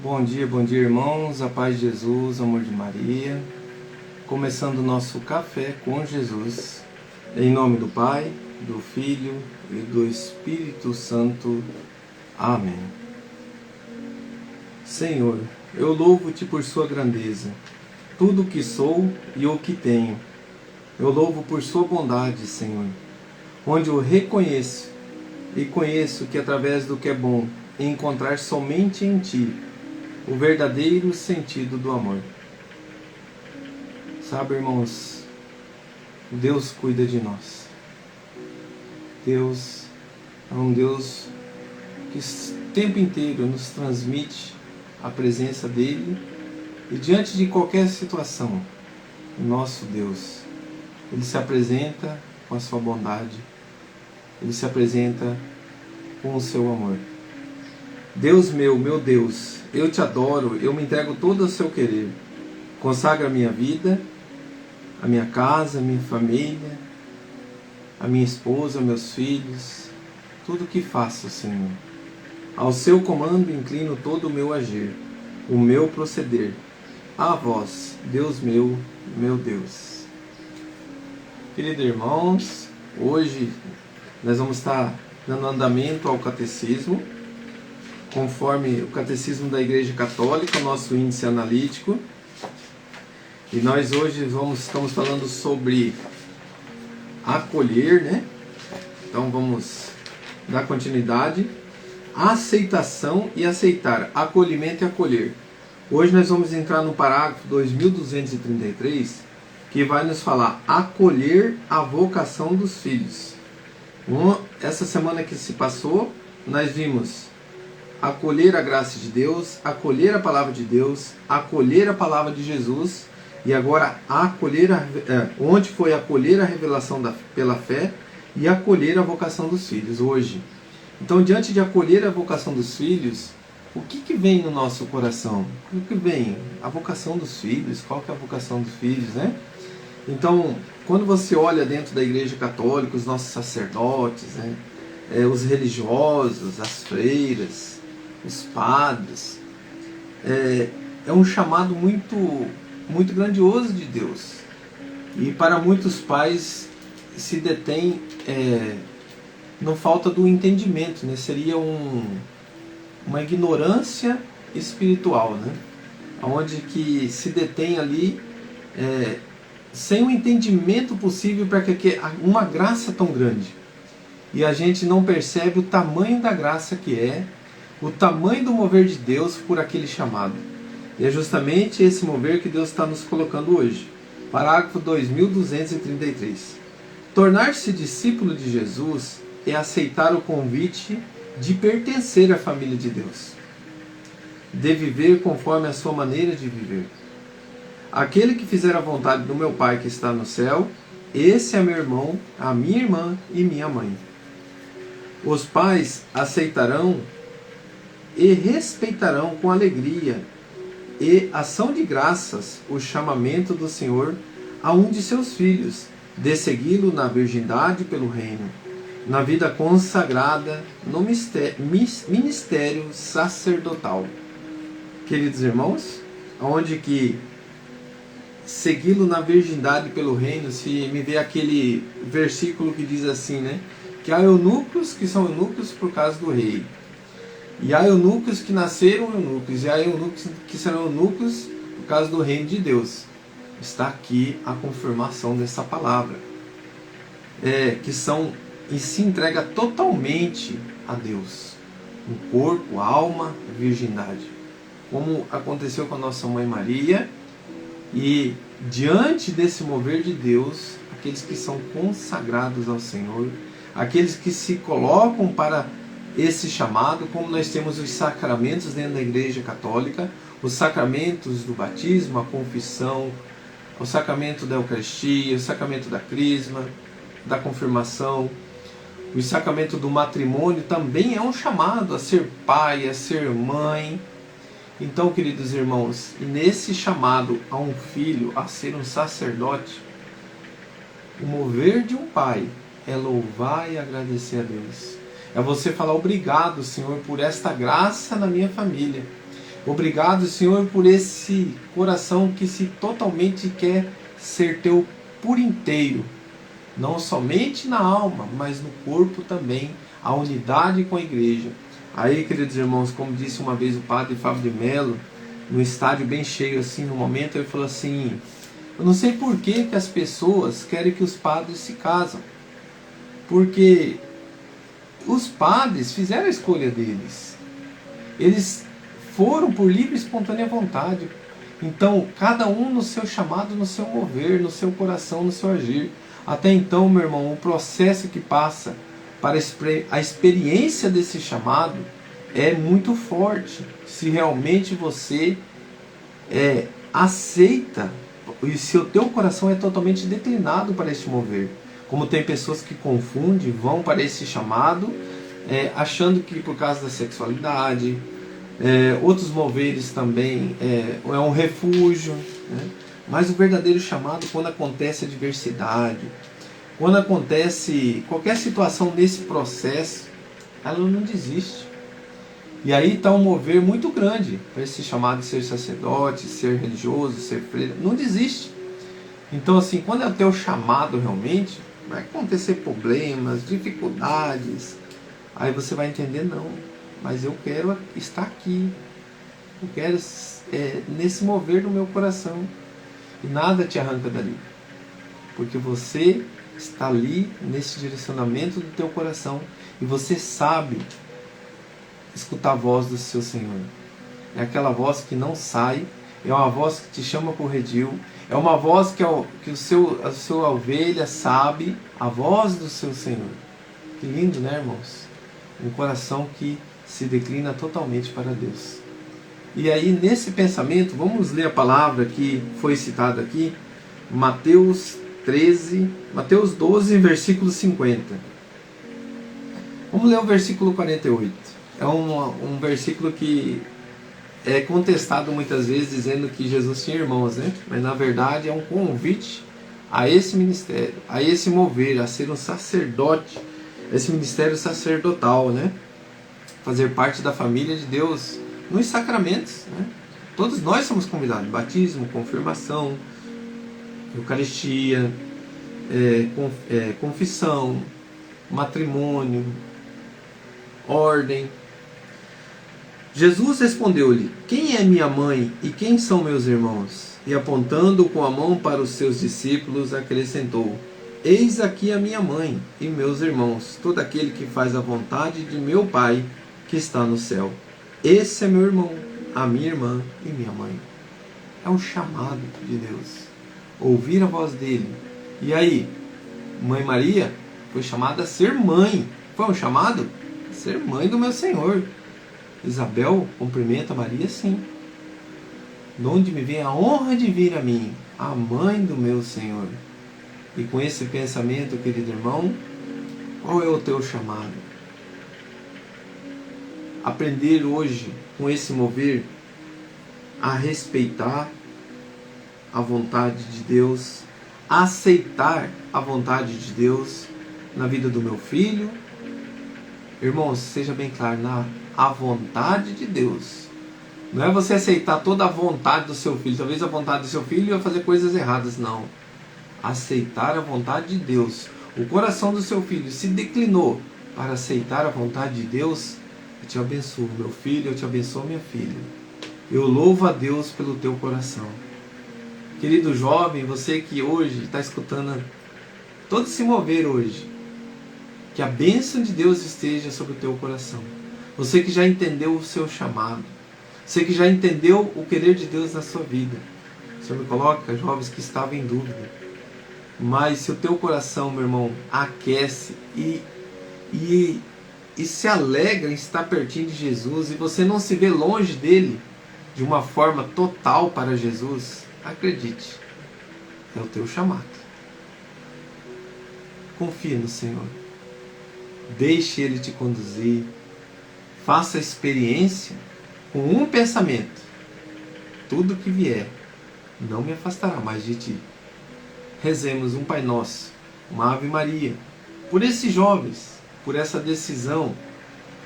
Bom dia, irmãos, a paz de Jesus, amor de Maria. Começando o nosso Café com Jesus, em nome do Pai, do Filho e do Espírito Santo. Amém. Senhor, eu louvo-te por sua grandeza, tudo o que sou e o que tenho. Eu louvo por sua bondade, Senhor, onde eu reconheço e conheço que através do que é bom, encontrar somente em Ti o verdadeiro sentido do amor. Sabe, irmãos, Deus cuida de nós. Deus é um Deus que o tempo inteiro nos transmite a presença dEle, e diante de qualquer situação, o nosso Deus, Ele se apresenta com a sua bondade, Ele se apresenta com o seu amor. Deus meu Deus, eu te adoro, eu me entrego todo ao seu querer. Consagra a minha vida, a minha casa, a minha família, a minha esposa, meus filhos, tudo o que faço, Senhor. Ao seu comando inclino todo o meu agir, o meu proceder. A vós, Deus meu Deus. Queridos irmãos, hoje nós vamos estar dando andamento ao catecismo, conforme o Catecismo da Igreja Católica, o nosso índice analítico. E nós hoje estamos falando sobre acolher, né? Então vamos dar continuidade. Aceitação e aceitar, acolhimento e acolher. Hoje nós vamos entrar no parágrafo 2233, que vai nos falar acolher a vocação dos filhos. Essa semana que se passou, nós vimos acolher a graça de Deus, acolher a palavra de Deus, acolher a palavra de Jesus, e agora onde foi acolher a revelação pela fé e acolher a vocação dos filhos, hoje. Então, diante de acolher a vocação dos filhos, o que vem no nosso coração? O que vem? A vocação dos filhos, qual que é a vocação dos filhos, né? Então, quando você olha dentro da Igreja Católica, os nossos sacerdotes, né? Os religiosos, as freiras, os padres, é um chamado muito grandioso de Deus, e para muitos pais se detém não falta do entendimento, né? Seria uma ignorância espiritual, né? Onde que se detém ali sem um entendimento possível para que uma graça tão grande, e a gente não percebe o tamanho da graça que o tamanho do mover de Deus por aquele chamado. E é justamente esse mover que Deus está nos colocando hoje. Parágrafo 2233. Tornar-se discípulo de Jesus é aceitar o convite de pertencer à família de Deus, de viver conforme a sua maneira de viver. Aquele que fizer a vontade do meu Pai que está no céu, esse é meu irmão, a minha irmã e minha mãe. Os pais aceitarão e respeitarão com alegria e ação de graças o chamamento do Senhor a um de seus filhos, de segui-lo na virgindade pelo reino, na vida consagrada, no ministério sacerdotal. Queridos irmãos, onde que segui-lo na virgindade pelo reino, se me vê aquele versículo que diz assim, né? Que há eunucos que são eunucos por causa do rei, e há eunucos que nasceram eunucos, e há eunucos que serão eunucos por causa do reino de Deus. Está aqui a confirmação dessa palavra. Que são e se entrega totalmente a Deus. O corpo, a alma, a virgindade. Como aconteceu com a nossa mãe Maria. E diante desse mover de Deus, aqueles que são consagrados ao Senhor, aqueles que se colocam para esse chamado, como nós temos os sacramentos dentro da Igreja Católica, os sacramentos do batismo, a confissão, o sacramento da Eucaristia, o sacramento da crisma, da confirmação, o sacramento do matrimônio também é um chamado a ser pai, a ser mãe. Então, queridos irmãos, e nesse chamado a um filho a ser um sacerdote, o mover de um pai é louvar e agradecer a Deus. É você falar obrigado, Senhor, por esta graça na minha família. Obrigado, Senhor, por esse coração que se totalmente quer ser teu por inteiro. Não somente na alma, mas no corpo também, a unidade com a igreja. Aí, queridos irmãos, como disse uma vez o padre Fábio de Mello, no estádio bem cheio, assim, no momento, ele falou assim: eu não sei por que as pessoas querem que os padres se casam. Porque os padres fizeram a escolha deles. Eles foram por livre e espontânea vontade. Então, cada um no seu chamado, no seu mover, no seu coração, no seu agir. Até então, meu irmão, o processo que passa para a experiência desse chamado é muito forte. Se realmente você aceita, e se o teu coração é totalmente declinado para este mover. Como tem pessoas que confundem, vão para esse chamado, achando que por causa da sexualidade, outros moveres também é um refúgio, né? Mas o verdadeiro chamado, quando acontece adversidade, quando acontece qualquer situação nesse processo, ela não desiste. E aí está um mover muito grande para esse chamado de ser sacerdote, ser religioso, ser freire. Não desiste. Então, assim, quando é o teu chamado realmente, vai acontecer problemas, dificuldades. Aí você vai entender, não, mas eu quero estar aqui. Eu quero nesse mover do meu coração. E nada te arranca dali. Porque você está ali nesse direcionamento do teu coração. E você sabe escutar a voz do seu Senhor. É aquela voz que não sai, é uma voz que te chama por redil, é uma voz que a sua ovelha sabe, a voz do seu Senhor. Que lindo, né, irmãos? Um coração que se declina totalmente para Deus. E aí, nesse pensamento, vamos ler a palavra que foi citada aqui, Mateus 12, versículo 50. Vamos ler o versículo 48. É um versículo que é contestado muitas vezes, dizendo que Jesus tinha irmãos, né? Mas na verdade é um convite a esse ministério, a esse mover, a ser um sacerdote, esse ministério sacerdotal, né? Fazer parte da família de Deus nos sacramentos, né? Todos nós somos convidados: batismo, confirmação, Eucaristia, confissão, matrimônio, ordem. Jesus respondeu-lhe: quem é minha mãe e quem são meus irmãos? E apontando com a mão para os seus discípulos, acrescentou: eis aqui a minha mãe e meus irmãos, todo aquele que faz a vontade de meu Pai que está no céu. Esse é meu irmão, a minha irmã e minha mãe. É um chamado de Deus. Ouvir a voz dele. E aí, Mãe Maria foi chamada a ser mãe. Foi um chamado? Ser mãe do meu Senhor. Isabel cumprimenta Maria, sim. De onde me vem a honra de vir a mim, a mãe do meu Senhor. E com esse pensamento, querido irmão, qual é o teu chamado? Aprender hoje, com esse mover, a respeitar a vontade de Deus, a aceitar a vontade de Deus na vida do meu filho. Irmãos, seja bem claro, a vontade de Deus. Não é você aceitar toda a vontade do seu filho. Talvez a vontade do seu filho ia fazer coisas erradas. Não. Aceitar a vontade de Deus. O coração do seu filho se declinou para aceitar a vontade de Deus. Eu te abençoo, meu filho. Eu te abençoo, minha filha. Eu louvo a Deus pelo teu coração. Querido jovem, você que hoje está escutando todo se mover hoje, que a bênção de Deus esteja sobre o teu coração. Você que já entendeu o seu chamado. Você que já entendeu o querer de Deus na sua vida. O Senhor me coloca jovens que estavam em dúvida. Mas se o teu coração, meu irmão, aquece e se alegra em estar pertinho de Jesus, e você não se vê longe dele de uma forma total para Jesus, acredite, é o teu chamado. Confie no Senhor. Deixe Ele te conduzir. Faça a experiência com um pensamento: tudo que vier não me afastará mais de ti. Rezemos um Pai Nosso, uma Ave Maria, por esses jovens, por essa decisão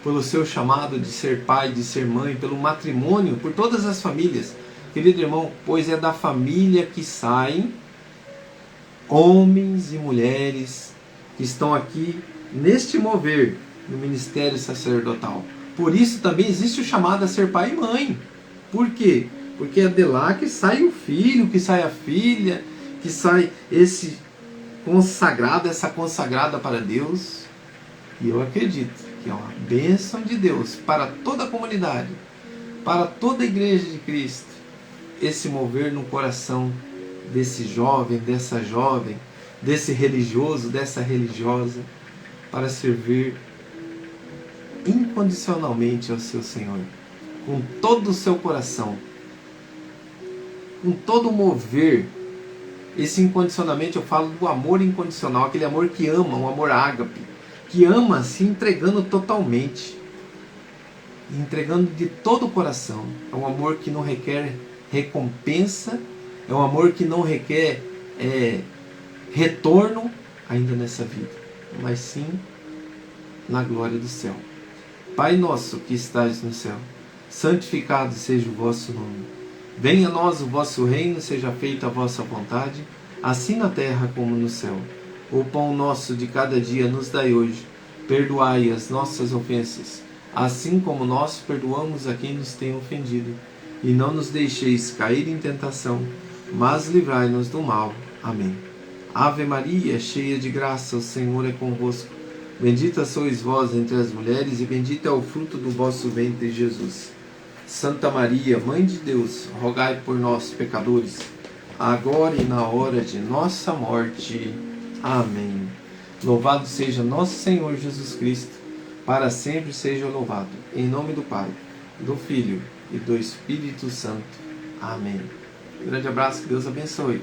pelo seu chamado de ser pai, de ser mãe, pelo matrimônio, por todas as famílias. Querido irmão, pois é da família que saem homens e mulheres que estão aqui neste mover no ministério sacerdotal. Por isso também existe o chamado a ser pai e mãe. Por quê? Porque é de lá que sai o filho, que sai a filha, que sai esse consagrado, essa consagrada para Deus. E eu acredito que é uma bênção de Deus para toda a comunidade, para toda a igreja de Cristo, esse mover no coração desse jovem, dessa jovem, desse religioso, dessa religiosa, para servir incondicionalmente ao seu Senhor, com todo o seu coração, com todo o mover. Esse incondicionalmente eu falo do amor incondicional, aquele amor que ama, um amor ágape, que ama se entregando totalmente, entregando de todo o coração. É um amor que não requer recompensa, é um amor que não requer retorno ainda nessa vida, mas sim na glória do céu. Pai nosso que estais no céu, santificado seja o vosso nome. Venha a nós o vosso reino, seja feita a vossa vontade, assim na terra como no céu. O pão nosso de cada dia nos dai hoje. Perdoai as nossas ofensas, assim como nós perdoamos a quem nos tem ofendido. E não nos deixeis cair em tentação, mas livrai-nos do mal. Amém. Ave Maria, cheia de graça, o Senhor é convosco. Bendita sois vós entre as mulheres, e bendito é o fruto do vosso ventre, Jesus. Santa Maria, Mãe de Deus, rogai por nós, pecadores, agora e na hora de nossa morte. Amém. Louvado seja nosso Senhor Jesus Cristo, para sempre seja louvado. Em nome do Pai, do Filho e do Espírito Santo. Amém. Um grande abraço, que Deus abençoe.